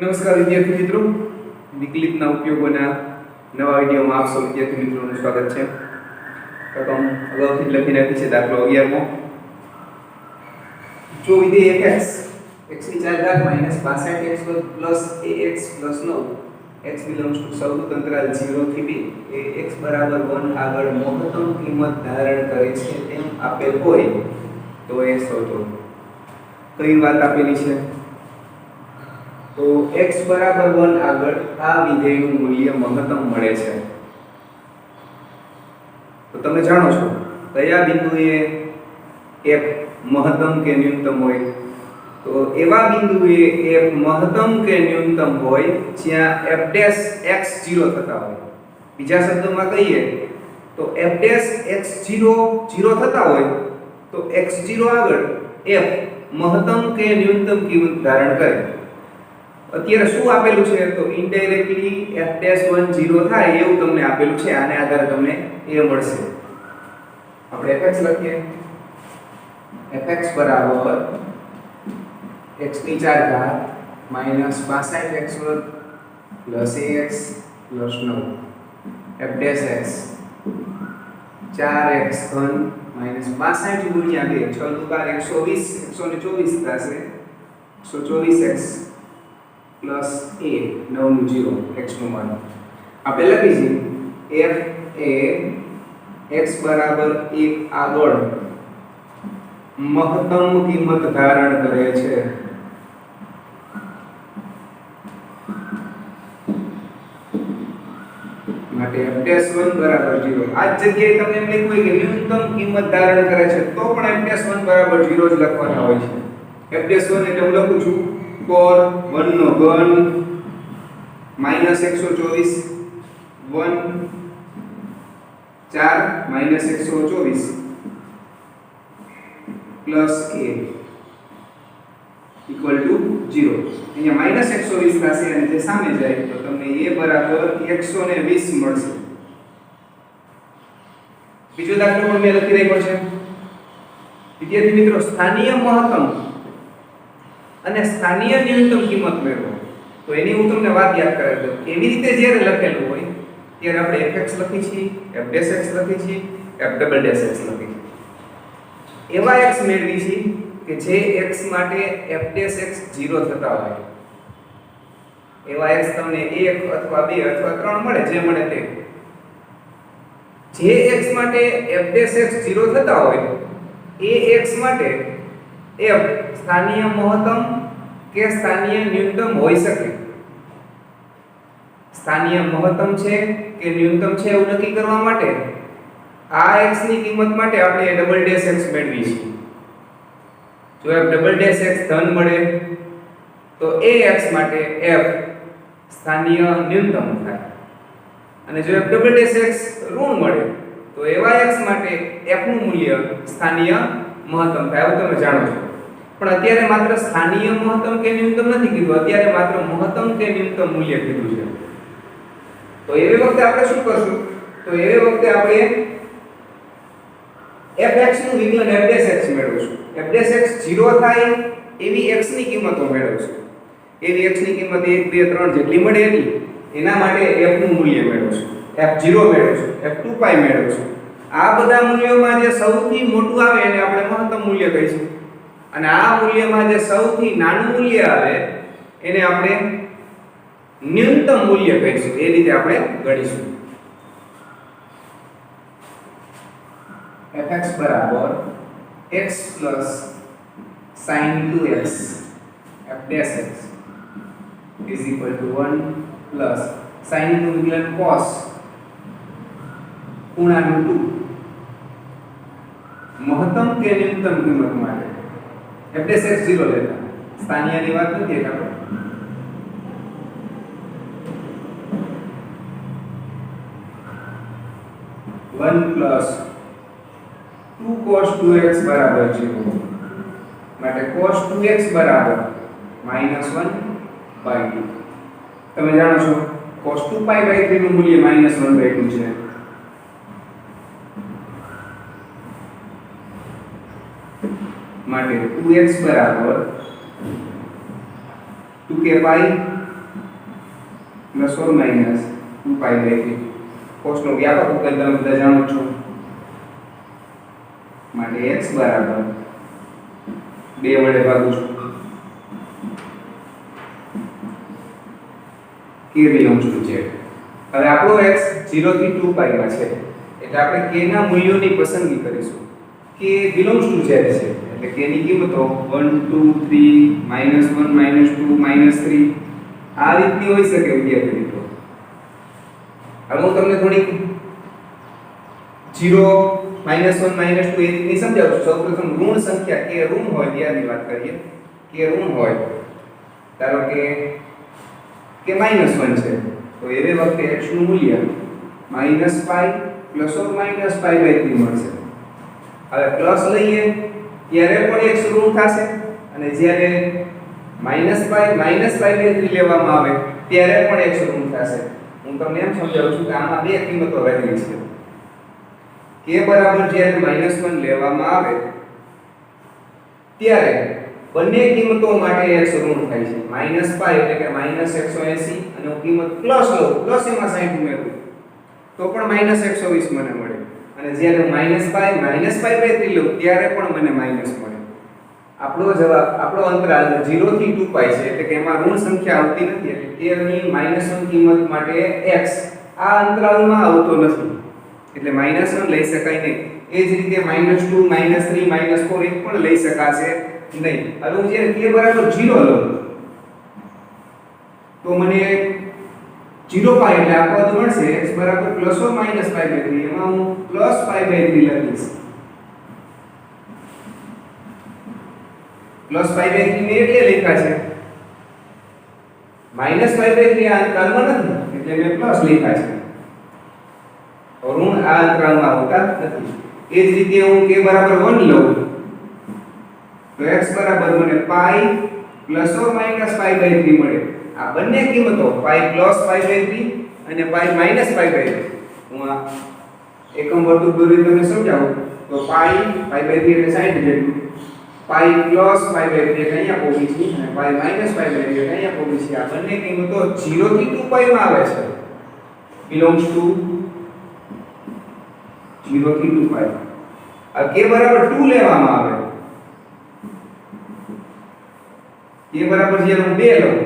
નમસ્કાર વિદ્યાર્થી મિત્રો, વિકલિતના ઉપયોગોના નવા વિડીયોમાં આપ સૌ વિદ્યાર્થી મિત્રોનું સ્વાગત છે. રકમ અગાઉથી જ લખી નાખી છે. દાખલો 11મો. જો વિધેય fx x ની 4 ઘાત -62x plus ax plus 9 x belongs to સૌનું અંતરાલ 0 થી 2 એ x બરાબર 1 આગળ મહત્તમ કિંમત ધારણ કરે છે તેમ આપેલ હોય તો એ શોધો. કઈ વાત આપેલી છે? તો x બરાબર 1 આગળ આ વિધેયનું મૂલ્ય મહત્તમ મળે છે. તો તમે જાણો છો કયા બિંદુએ f મહત્તમ કે ન્યૂનતમ હોય? તો એવા બિંદુએ f મહત્તમ કે ન્યૂનતમ હોય જ્યાં f' x 0 થતા હોય. બીજા શબ્દોમાં કહીએ તો f' x 0 થતા હોય તો x0 આગળ f મહત્તમ કે ન્યૂનતમ કિંમત ધારણ કરે. અત્યારે શું આપેલું છે? તો ઇનડાયરેક્ટલી f'1 0 થાય એવું તમને આપેલું છે. આને આધારે તમને a મળશે. આપણે fx લખીએ. fx બરાબર x ની 4 ઘાત -62x વર્ગ plus ax plus 9 f' 4x ઘન -62 ગુણ્યા 2 6 દુ 12 120 થશે. 124x પ્લસ a 9 નું 0 x નું માન આપણે લખી છે. f એ x બરાબર 1 આગળ મહત્તમ કિંમત ધારણ કરે છે. માટે f'1 બરાબર 0. આ જગ્યાએ તમને એમ લખ્યું હોય કે ન્યૂનતમ કિંમત ધારણ કરે છે તો પણ f'1 બરાબર 0 જ લખવાના હોય છે. f'1 એટલે હું લખું છું cos 1 નો ઘન -124 1 4 -124 પ્લસ a ઇક્વલ ટુ 0. અહીંયા -120 થશે અને જે સામે જાય તો તમને a બરાબર 120 મળશે. બીજો દાખલો પણ મેં લખી રહ્યો છે. વિદ્યાર્થી મિત્રો, સ્થાનીય મહત્તમ અને સ્થાનીય ન્યૂનતમ કિંમત મેળવો. તો એની હું તમને વાત યાદ કરાવી દઉં. એવી રીતે જ્યારે લખેલું હોય ત્યારે આપણે fx લખી છીએ, f'(x) લખી છીએ, f'(x) લખી છીએ. એવા x મેળવી છે કે જે x માટે f'(x) 0 થતા હોય. એવા x તમને 1 અથવા 2 અથવા 3 મળે, જે મળે તે. જે x માટે f'(x) 0 થતા હોય એ x માટે f સ્થાનીય મહત્તમ કે સ્થાનીય ન્યૂનતમ હોઈ શકે. સ્થાનીય મહત્તમ છે કે ન્યૂનતમ છે એવું નક્કી કરવા માટે આ x ની કિંમત માટે આપણે f'(x) મેળવી છે. જો f'(x) ધન મળે તો ax માટે f સ્થાનીય ન્યૂનતમ થાય. અને જો f'(x) ઋણ મળે તો એવા x માટે f નું મૂલ્ય સ્થાનીય મહત્તમ થાય. આવું તમે જાણો છો. પણ અત્યારે માત્ર સ્થાનીય મહત્તમ કે ન્યૂનતમ નથી કીધું, અત્યારે માત્ર મહત્તમ કે ન્યૂનતમ મૂલ્ય કીધું છે. તો એવી વખતે આપણે શું કરશું? તો એવી વખતે આપણે fx નું વિકલન f'(x) મેળવશું. f'(x) 0 થાય એવી x ની કિંમતો મેળવશું. એવી x ની કિંમત 1 2 3 જેટલી મળે એટલી એના માટે f નું મૂલ્ય મેળવશું. f0 મેળવશું, f2π મેળવશું. આ બધા મૂલ્યોમાં જે સૌથી મોટું આવે એને આપણે મહત્તમ મૂલ્ય કહીશું. અને આ મૂલ્યમાં જે સૌથી નાનું મૂલ્ય આવે એને આપણે ન્યૂનતમ મૂલ્ય કહીશું. એ રીતે આપણે ગણીશું. fx બરાબર x sin 2x f'(x) is equal to 1 sin નું વિકલન cos ખૂણાનું 2 મહત્તમ કે ન્યૂનતમ કિંમત માટે f'(x) 0 લેતા. સ્થાનીયની વાત નથી એટલે આપણે 1 2 cos 2x બરાબર 0. માટે cos 2x બરાબર -1/2. તમે જાણો છો cos 2π/3 નું મૂલ્ય -1/2 છે. માટે 2x બરાબર 2k π પ્લસ ઓર માઇનસ 2π/3 કોસનો વ્યાપક ઉકેલ તમે બધા જાણો છો માટે x બરાબર 2 વડે ભાગું છું k બિલોંગ્સ ટુ z. હવે આપણો x 0 થી 2π માં છે એટલે આપણે k ના મૂલ્યોની પસંદગી કરીશું. k બિલોંગ્સ ટુ z છે એટલે k ની કિંમતો 1 2 3 -1 -2 -3 આ રીતની હોઈ શકે વિદ્યાર્થી મિત્રો. હવે હું તમને થોડીક 0 -1 -2 એ રીતની સમજાવું છું. સૌપ્રથમ ઋણ સંખ્યા k ઋણ હોય ત્યારની વાત કરીએ. k ઋણ હોય ધારો કે -1 છે તો એવે વખતે x નું મૂલ્ય -π પ્લસ ઓર માઈનસ π/3 મળશે. હવે પ્લસ લઈએ ત્યારે પણ x ઋણ થશે અને જ્યારે -π લેવામાં આવે ત્યારે પણ x ઋણ થશે. હું તમને એમ સમજાવું છું કે આમાં બે કિંમતો રહેલી છે. k બરાબર જ્યારે -1 લેવામાં આવે ત્યારે બંને કિંમતો માટે x ઋણ થાય છે. -π એટલે કે -180 અને હું કિંમત પ્લસ લઉં પ્લસ એમાં 60 ઉમેરું તો પણ -120 મને મળે અને જ્યારે હું -π લઉં ત્યારે પણ મને માઈનસ મળે. આપણો જવાબ આપણો અંતરાલ 0 થી 2π છે એટલે કે એમાં ઋણ સંખ્યા આવતી નથી એટલે k ની -1 કિંમત માટે x આ અંતરાલમાં આવતો નથી એટલે -1 લઈ શકાય નહીં. એ જ રીતે -2 -3 -4 એક પણ લઈ શકાશે નહીં. હવે હું જ્યારે k બરાબર 0 લઉં તો મને 0π એટલે આ પદ મળશે x બરાબર પ્લસ ઓર માઈનસ π/3 એમાં હું પ્લસ π/3 લખીશ. પ્લસ π/3 મેં એટલે લખ્યા છે માઈનસ π/3 આ અંતરાલમાં નથી એટલે મેં પ્લસ લખ્યા છે. ઋણ આ અંતરાલમાં હોતા નથી. એ જ રીતે હું k બરાબર 1 લઉં તો x બરાબર મને π પ્લસ ઓર માઈનસ π/3 મળે. આ બંને કિંમતો π પ્લસ π/3 અને π માઈનસ π/3 હું આ એકમ વર્તુળ દોરી તમને સમજાવું તો π π/3 એટલે 60 જેટલું π પ્લસ π/3 એટલે અહીંયા પહોંચી છે અને π માઈનસ π/3 એટલે અહીંયા પહોંચી છે. આ બંને કિંમતો 0 થી 2π માં આવે છે. બિલોંગ્સ ટુ 0 થી 2π. આ k બરાબર 2 લેવામાં આવે k બરાબર જ્યારે હું 2 લઉં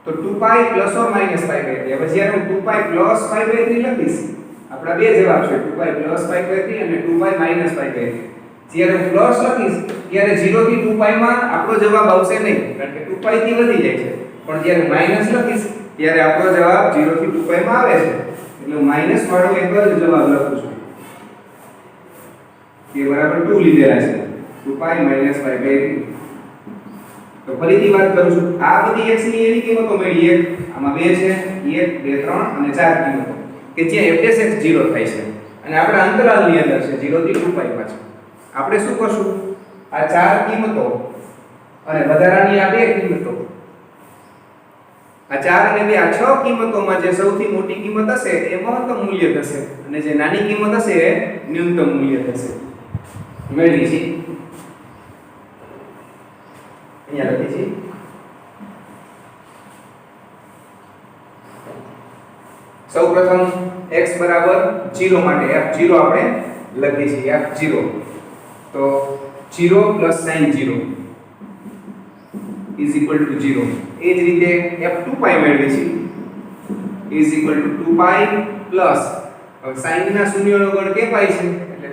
તો 2π પ્લસ ઓર માઈનસ π/3. હવે જ્યારે હું 2π પ્લસ π/3 લખીશ આપણા બે જવાબ છે 2π પ્લસ π/3 અને 2π માઈનસ π/3. જ્યારે હું પ્લસ લખીશ ત્યારે 0 થી 2π માં આપણો જવાબ આવશે નહીં કારણ કે 2π થી વધી જાય છે. પણ જ્યારે માઈનસ લખીશ ત્યારે આપણો જવાબ 0 થી 2π માં આવે છે એટલે હું માઈનસ વાળો એક જ જવાબ લખું છું. k બરાબર 2 લીધેલા છે 2π માઈનસ π/3. તો ફરીથી વાત કરું છું આ બધી x ની એવી કિંમતો મળી એક આમાં બે છે 1 2 3 અને 4 કિંમતો કે જ્યાં fx 0 થાય છે અને આપણા અંતરાલની અંદર છે 0 થી 2π માં છે. આપણે શું કરશું આ ચાર કિંમતો અને વધારાની આ બે કિંમતો આ 4 અને 2 આ 6 કિંમતોમાં જે સૌથી મોટી કિંમત હશે એ મહત્તમ મૂલ્ય થશે અને જે નાની કિંમત હશે એ ન્યૂનતમ મૂલ્ય થશે. મેળવી છે અહીંયા લખી છે સૌપ્રથમ x બરાબર 0 માટે f0 આપણે લખી છે f0 તો 0 + sin 0 = 0. એ જ રીતે f2π મેળવી છે = 2π પ્લસ હવે sin ના શૂન્યનો ગણ કે π છે એટલે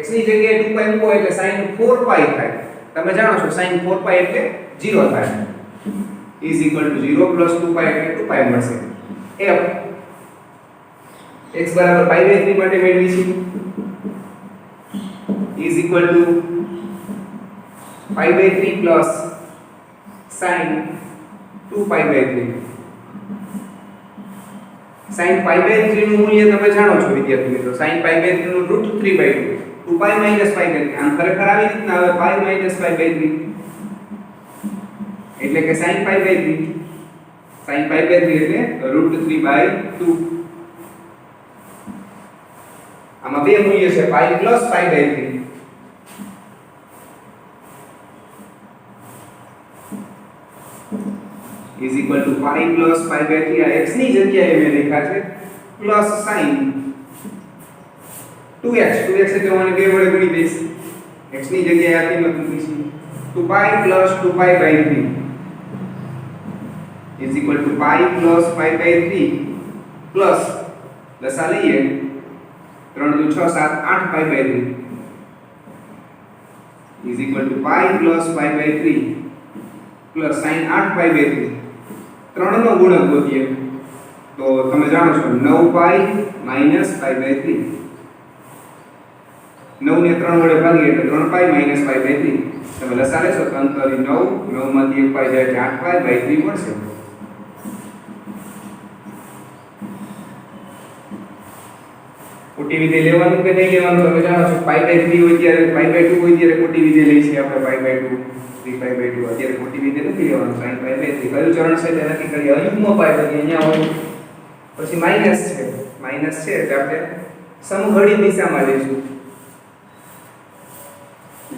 x ની જગ્યાએ 2π મૂકો એટલે sin 4π થાય. તમે જાણો છો sin 4π એટલે 0 થાય = 0 + 2π એટલે 2π મળશે. f x બરાબર π/3 માટે મેળવી છે = π/3 પ્લસ sin 2π/3. sin π/3 નું મૂલ્ય તમે જાણો છો વિદ્યાર્થી મિત્રો sin π/3 નું √3/2 2π - π/3 આમ ખરેખર આવી રીતના આવે π - π/3 એટલે કે sin π/3 એટલે √3/2. આમાં બે મૂલ્ય છે π plus π/3. Is equal to pi plus pi by 3 આ x ની જગ્યાએ મેં લખ્યા છે પ્લસ sin 2x એટલે મને બે વડે ગુણી દઈશ x ની જગ્યાએ આ કિંમત મૂકીશ 2 plus 2 by 3 is equal to pi plus pi by 3 plus लसा लઈએ 3 2 6 7 8 pi by 3 is equal to pi plus pi by 3 plus sin 8 pi by 3 3 નો ગુણક ગોતીએ તો તમે જાણો છો 9 પાઈ માઈનસ પાઈ બાય 3 9 ને 3 વડે ભાગીએ એટલે 3 પાઈ માઈનસ પાઈ બાય 3 તમે લસા લેશો તો અંતરી 9 9 માંથી 1 પાઈ જાય એટલે 8 પાઈ બાય 3 મળશે ખોટી વિધેય લેવાનું કે નહીં લેવાનું તમે જાણો છો પાઈ બાય 3 હોય ત્યારે પાઈ બાય 2 હોય ત્યારે ખોટી વિધેય લઈ છે આપણે પાઈ બાય 2 3 પાઈ બાય 2 અત્યારે ખોટી વિધેય નથી લેવાનું sin પાઈ બાય 3 કયું ચરણ છે તે નક્કી કરીએ અયુગ્મ પાઈ બાય અહીંયા હોય પછી માઈનસ છે એટલે આપણે સમઘડી દિશામાં લઈશું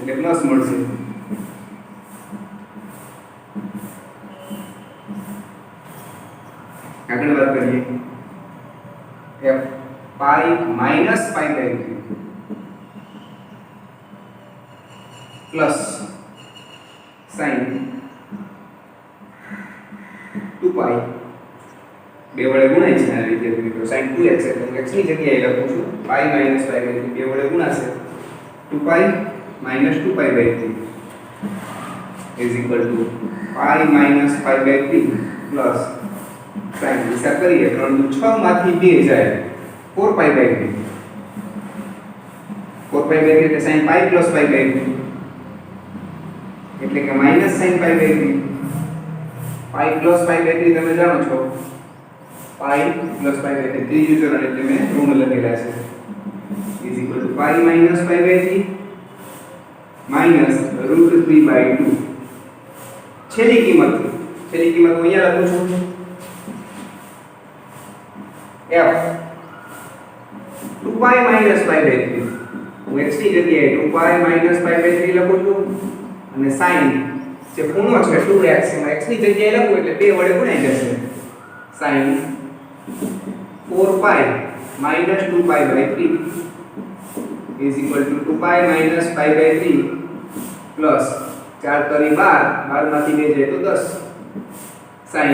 એટલે પ્લસ મળશે આગળ વાત કરીએ f pi minus pi by 3 plus sin 2 पाई બે વડે ગુણાય છે આ રીતે મિત્રો sin 2x એટલે હું x ની જગ્યાએ લખું છું પાઈ માઈનસ પાઈ બાય 3 બે વડે ગુણાશે 2 pi minus 2 pi by 3 is equal to pi minus pi by 3 plus sin હિસાબ કરીએ 3 6 માંથી 2 જાય 4 पाई बाय 3 4 पाई बाय 3 એટલે sin pi plus pi by 3 એટલે કે minus sin pi by 3 pi plus pi by 3 તમે જાણો છો पाई प्लस पाई बाय 3 ત્રીજું ચરણ એટલે મેં ઋણ લખેલા છે is equal to pi minus pi by 3 minus √3/2 છેલ્લી કિંમત હું અહીંયા લખું છું f 2 pi minus pi by 3 હું x ની જગ્યાએ 2 पाई माइनस पाई बाय 3 લખું છું અને sin જે ખૂણો છે 2x એમાં x ની જગ્યાએ લખું એટલે બે વડે ગુણાઈ જશે sin 4 pi minus 2 pi by 3 is equal to 2 pi minus pi by 3 plus 4 કરી 12 12 માંથી 2 જાય તો 10 sin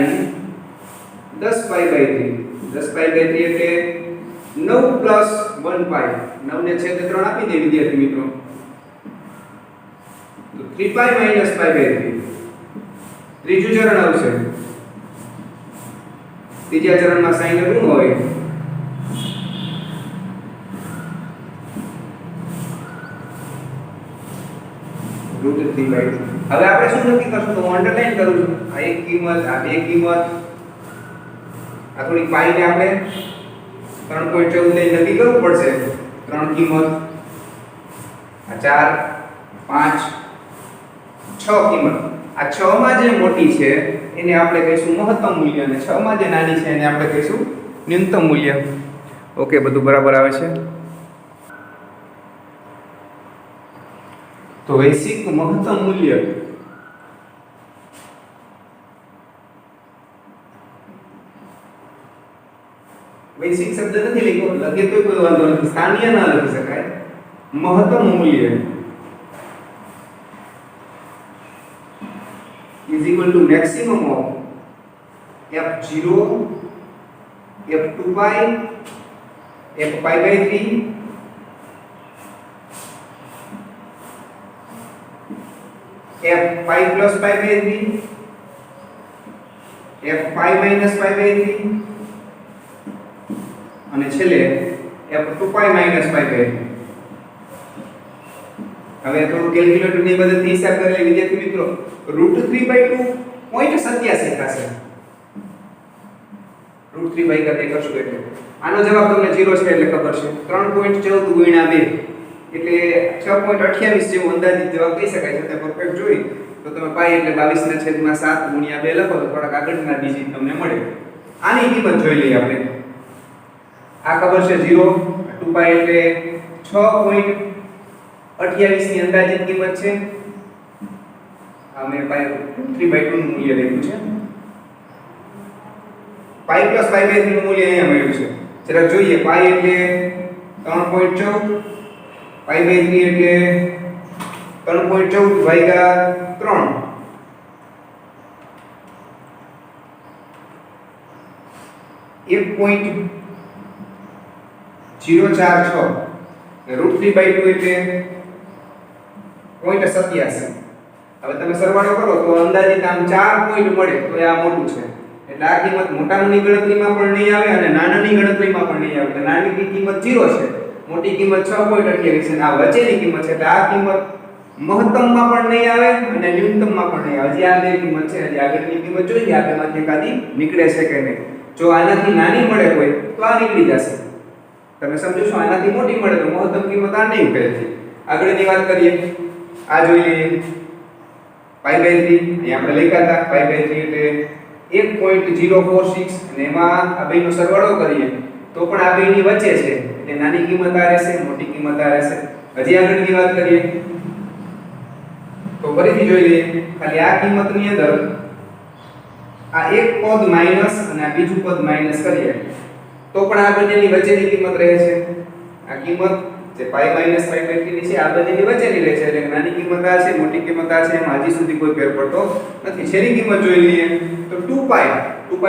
10 pi by 3 10 pi by 3 એટલે 9 प्लस 1 पाई 9 ने छेद 3 આપી દે વિદ્યાર્થી મિત્રો તો 3 પાઈ માઈનસ પાઈ બાય 3 ત્રીજું ચરણ આવશે ત્રીજા ચરણમાં sin ઋણ હોય √3/2 હવે આપણે શું નક્કી કરશું તો હું અંડરલાઈન કરું છું આ એક કિંમત આ બે કિંમત આ થોડી પાઈ ને આપણે 3.14 લઈ નક્કી કરવું પડશે ત્રણ કિંમત આ 4 5 6 કિંમત આ 6 માં જે મોટી છે એને આપણે કહીશું મહત્તમ મૂલ્ય અને 6 માં જે નાની છે એને આપણે કહીશું ન્યૂનતમ મૂલ્ય ઓકે બધું બરાબર આવે છે તો વૈશ્વિક મહત્તમ મૂલ્ય वैश्विक शब्द નથી લખ્યો લખે તો કોઈ વાંધો નથી સ્થાનીય ના લખી શકાય મહત્તમ મૂલ્ય is equal to maximum of f0 f2 pi f pi by 3 f pi plus pi by 3 f pi minus pi by 3 અને છેલ્લે f2 pi minus pi by 3 હવે થોડું કેલ્ક્યુલેટર ની મદદથી હિસાબ કરી લઈએ વિદ્યાર્થી મિત્રો √3/2 0.87 થશે √3/2 કરશું એટલે આનો જવાબ તમને 0 છે એટલે ખબર છે 3.14 ગુણ્યા 2 એટલે 6.28 જેવો અંદાજિત જવાબ કહી શકાય છે. પરફેક્ટ જોઈ તો તમે પાઈ એટલે 22/7 ગુણ્યા 2 લખો તો થોડાક આગળના ડિજિટ તમને મળે. આની કિંમત જોઈ લઈએ આપણે. આ ખબર છે 0, 2 પાઈ એટલે 6.28 ની અંદાજિત કિંમત છે. આ મેં પાઈ 3/2 નું મૂલ્ય લખ્યું છે. પાઈ પ્લસ પાઈ બાય 3 નું મૂલ્ય અહીંયા મળ્યું છે. જરાક જોઈએ પાઈ એટલે 3.14, પાઈ બાય 3 એટલે 3.14 ભાગ્યા 3 1.046 √3/2 એટલે 0.87. હવે તમે સરવાળો કરો તો અંદાજિત આમ 4 પોઈન્ટ મળે તો આ મોટું છે. એટલે આ કિંમત મોટાની ગણતરીમાં પણ નહીં આવે અને નાનાની ગણતરીમાં પણ નહીં આવે. તો નાની કિંમત 0 છે, મોટી કિંમત 6.28 છે અને આ વચ્ચેની કિંમત છે. એટલે આ કિંમત મહત્તમમાં પણ નહીં આવે અને ન્યૂનતમમાં પણ નહીં આવે. જે આ બે કિંમત છે, જે આગળની કિંમત જોઈએ આ બેમાંથી એકાદી નીકળે છે કે નહીં. જો આનાથી નાની મળે કોઈ તો આ નીકળી જશે. તમે સમજો છો, આનાથી મોટી મળે તો મહત્તમ કિંમત આ નહીં કહેતી. આગળની વાત કરીએ, આ જોઈ લઈએ પાઈ બાય 3. અહીંયા આપણે લખ્યા હતા પાઈ બાય 3 એટલે 1.046 અને એમાં આ બેનો સરવાળો કરીએ તો પણ આ બેની વચ્ચે છે. એટલે નાની કિંમત આ રહેશે, મોટી કિંમત આ રહેશે. હજી આગળની વાત કરીએ તો ફરીથી જોઈ લઈએ. ખાલી આ કિંમતની અંદર આ એક પદ માઈનસ અને આ બીજું પદ માઈનસ કરીએ તો પણ આ બંનેની વચ્ચેની કિંમત રહે છે. આ કિંમત જે પાઈ માઈનસ પાઈ બાય 3 ની છે આ બંનેની વચ્ચેની રહે છે. એટલે નાની કિંમત આ છે, મોટી કિંમત આ છે. એમાં હજી સુધી કોઈ ફેર પડતો નથી. છેલ્લી કિંમત જોઈ લઈએ તો 2 પાઈ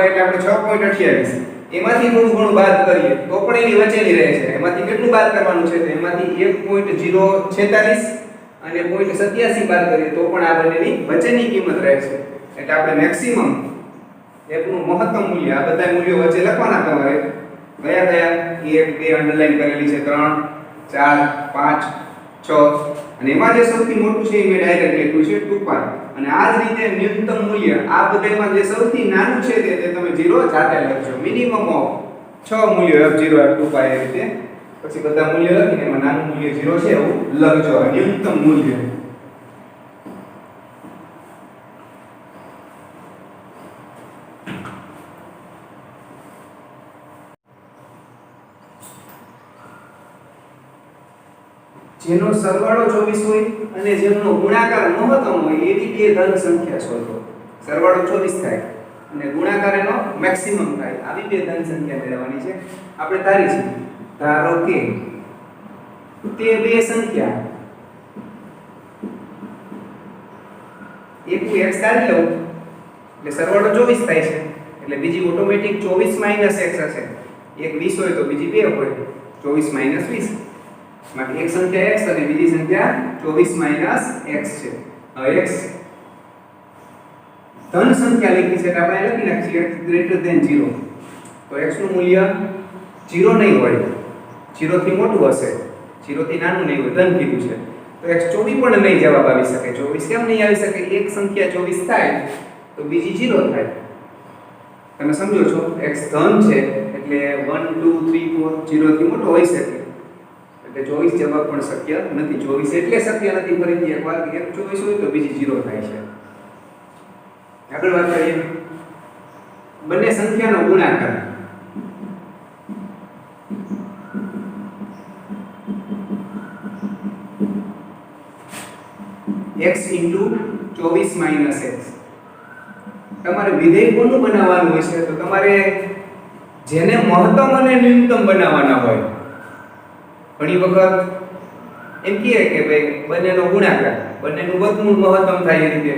એટલે આપણે 6.28. એમાંથી થોડું ઘણું બાદ કરીએ તો પણ એની વચ્ચેની રહે છે. એમાંથી કેટલું બાદ કરવાનું છે? તો એમાંથી 1.046 અને 0.87 બાદ કરીએ તો પણ આ બંનેની વચ્ચેની કિંમત રહે છે. એટલે આપણે મેક્સિમમ f નું મહત્તમ મૂલ્ય આ બધા મૂલ્યો વચ્ચે લખવાના. તમારે કયા કયા 1 2 અંડરલાઈન કરેલી છે, 3 4 5 6 અને એમાં જે સૌથી મોટું છે એ મેં ડાયરેક્ટ લખ્યું છે 2 પાઈ. અને આ જ રીતે ન્યૂનતમ મૂલ્ય આ બધામાં જે સૌથી નાનું છે તે તમે 0 જાતે લખજો. મિનિમમ ઓફ 6 મૂલ્યો f0 f2 પાઈ એ રીતે પછી બધા મૂલ્યો લખીને એમાં નાનું મૂલ્ય 0 છે એવું લખજો. ન્યૂનતમ મૂલ્ય જેનો સરવાળો 24 હોય અને જેનો ગુણાકાર મહત્તમ હોય એવી બે ધન સંખ્યા શોધો. સરવાળો 24 થાય અને ગુણાકાર એનો મેક્સિમમ થાય. આવી બે ધન સંખ્યા મેળવવાની છે. આપણે ધારી છે, ધારો કે તે બે સંખ્યા એક હું x ધારી લઉં એટલે સરવાળો 24 થાય છે. એટલે બીજી ઓટોમેટિક 24 - x હશે. એક 20 હોય તો બીજી 2 હોય, 24 - 20. માટે એક સંખ્યા x અને બીજી સંખ્યા 24 - x છે. હવે x ધન સંખ્યા લખી છે એટલે આપણે લખી નાખીએ x > 0. તો x નું મૂલ્ય 0 નહીં હોય, 0 થી મોટું હશે, 0 થી નાનું નહીં હોય, ધન કીધું છે. તો x 24 પણ નહીં જવાબ આવી શકે. 24 કેમ નહીં આવી શકે? એક સંખ્યા 24 થાય તો બીજી 0 થાય. તમે સમજો છો, x ધન છે એટલે 1 2 3 4 0 થી મોટો હોઈ શકે. એટલે 24 જવાબ પણ શક્ય નથી. 24 એટલે શક્ય નથી. ફરીથી એકવાર કે 24 હોય તો બીજી 0 થાય છે. આગળ વાત કરીએ, બંને સંખ્યાનો ગુણાકાર. x * 24 - x. તમારે વિધેય કોનું બનાવવાનું હોય છે? તો તમારે જેને મહત્તમ અને ન્યૂનતમ બનાવવાના હોય. ઘણી વખત એમ કહે કે ભાઈ બંનેનો ગુણાકાર, બંનેનું વર્ગમૂળ મહત્તમ થાય એ રીતે.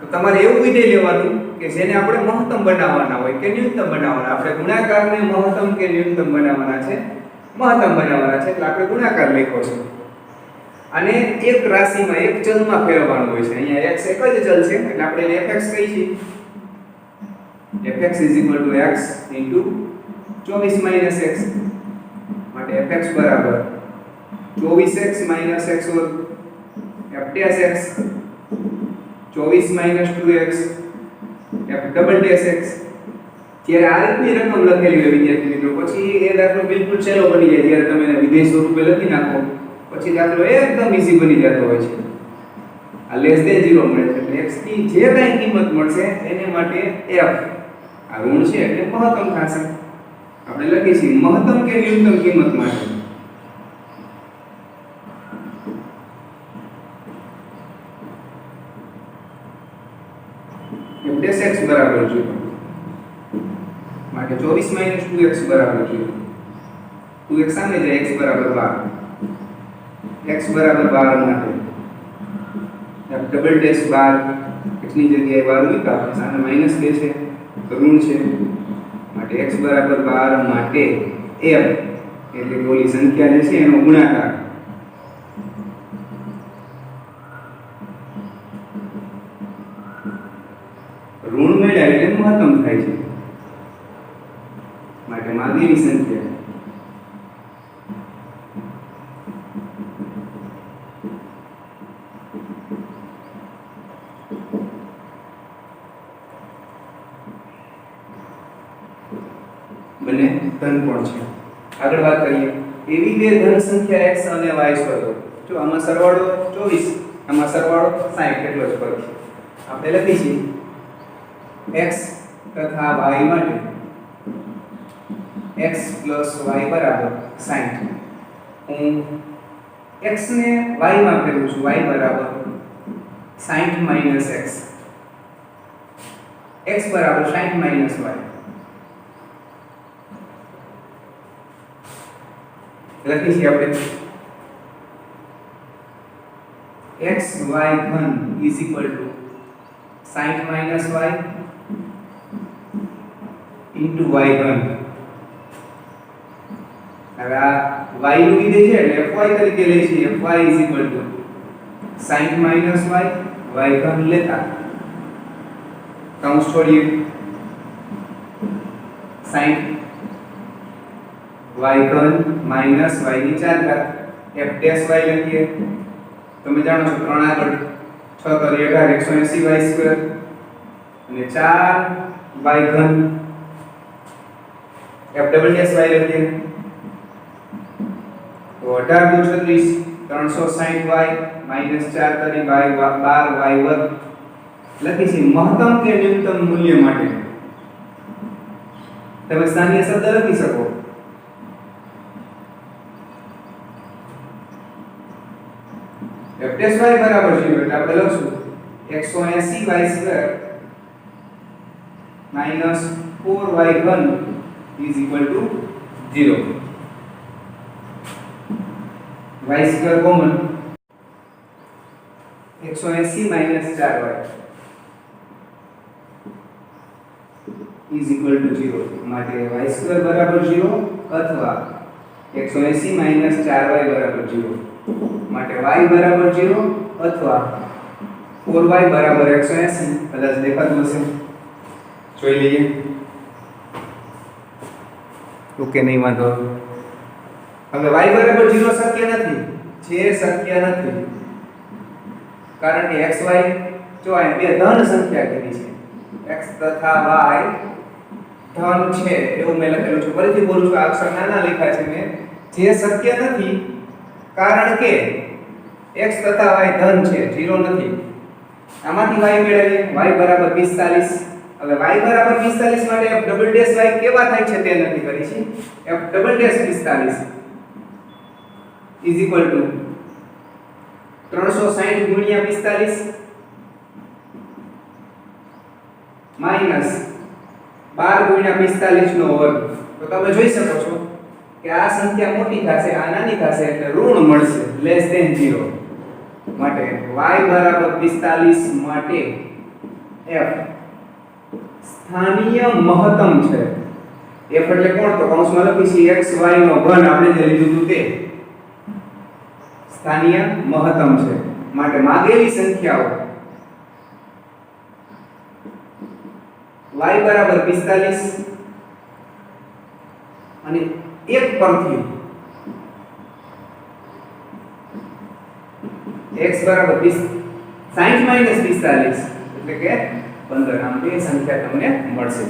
તો તમારે એવું વિધેય લેવાનું કે જેને આપણે મહત્તમ બનાવવાના હોય કે ન્યૂનતમ બનાવવાના. આપણે ગુણાકારને મહત્તમ કે ન્યૂનતમ બનાવવાના છે, મહત્તમ બનાવવાના છે. એટલે આપણે ગુણાકાર લખ્યો છે. અને એક રાશિમાં એક ચલમાં ફેરવવાનું હોય છે. અહીંયા x એક જ ચલ છે એટલે આપણે એને fx કહીએ છીએ. fx = x * 24 - x. માટે fx = 24x - x વર્ગ f dash x 24 - 2x f double dash x. જ્યારે આ રીતની રકમ લખેલી હોય વિદ્યાર્થી મિત્રો, પછી એ દાખલો બિલકુલ સહેલો બની જાય. જ્યારે તમે એને વિધેય સ્વરૂપે લખી નાખો પછી દાખલો એકદમ ઈઝી બની જતો હોય છે. આ લેસ ધેન 0 મળે છે એટલે x ની જે કાંઈ કિંમત મળશે એને માટે f આ ઋણ છે એટલે મહત્તમ થશે. આપણે લખીએ છીએ મહત્તમ કે ન્યૂનતમ કિંમત માટે f dash x બરાબર 0. માટે 24 - 2x બરાબર 0. 2x સામે જાય, x બરાબર 12. x બરાબર 12 માટે f ડબલ ડેશ 12 x ની જગ્યાએ 12 મૂક્યા, સામે -2 છે તો ઋણ છે, માટે x બરાબર 12 માટે f એટલે કે ઓલી સંખ્યા જે છે એનો ગુણાકાર ઋણ મળ્યા એટલે મહત્તમ થાય છે, માટે માંગેલી સંખ્યા બને ધન પણ છે. આગળ વાત કરીએ, એવી બે ધન સંખ્યા x અને y શોધો. જો આમાં સરવાળો 24, આમાં સરવાળો 60, એટલો જ ફરક છે. આપણે લખી છીએ x તથા y માટે x + y બરાબર 60. હું x ને y માં ફેરવું છું, y બરાબર 60 - x, x બરાબર 60 - y. લખી છીએ આપણે x y ઘન = 60 - y y ઘન. હવે આ y નું વિધેય છે એટલે fy તરીકે લઈ છીએ, fy = 60 - y ઘન લેતા કૌંસ છોડીએ, 60 y ઘન માઈનસ y ની 4 ઘાત f ડેશ y લખીએ. તમે જાણો છો 3 આગળ 6 કરી 18 180 y² અને 4 y ઘન f ડબલ ડેશ y લખીએ તો 18 × 36 360y માઈનસ 4 કરી 12y વર્ગ. લખી છે મહત્તમ કે ન્યૂનતમ મૂલ્ય માટે તમે સ્થાનીય શબ્દ લખી શકો. f ડેશ y બરાબર 0 એટલે આપણે લખશું 180y² માઈનસ 4y ઘન = 0. y² કોમન 180 - 4y = 0, માટે y² બરાબર 0 અથવા 180 - 4y બરાબર 0, માટે y બરાબર 0 અથવા 4y બરાબર 180. કદાચ દેખાતું હશે, જોઈ લઈએ. ઓકે, નહીં વાંધો. હવે y બરાબર 0 શક્ય નથી, જે શક્ય નથી કારણ કે xy જો આ બે ધન સંખ્યા કીધી છે, x તથા y ધન છે એવું મેં લખેલું છે. ફરીથી બોલું છું, આ અક્ષર નાના લખ્યા છે મેં. જે શક્ય નથી કારણ કે x તથા y ધન છે, 0 નથી. આમાંથી y મેળવીએ, y બરાબર 45. હવે y બરાબર 45 માટે f ડબલ ડેશ y કેવા થાય છે તે નક્કી કરી છે. f ડબલ ડેશ 45 = 360 × 45 માઈનસ 12 × 45 નો વર્ગ. તો તમે જોઈ શકો છો કે આ સંખ્યા મોટી થશે, આ નાની થશે એટલે ઋણ મળશે, <0. માટે y બરાબર 45 માટે f સ્થાનીય મહત્તમ છે. f એટલે કોણ? તો કૌંસમાં લખી છે x y નો ઘન, આપણે જે લીધું હતું તે સ્થાનીય મહત્તમ છે. માટે માંગેલી સંખ્યાઓ y બરાબર 45 અને 1 પરથી x બરાબર 60 - 45 એટલે કે 15. આમ બે સંખ્યા તમને મળશે.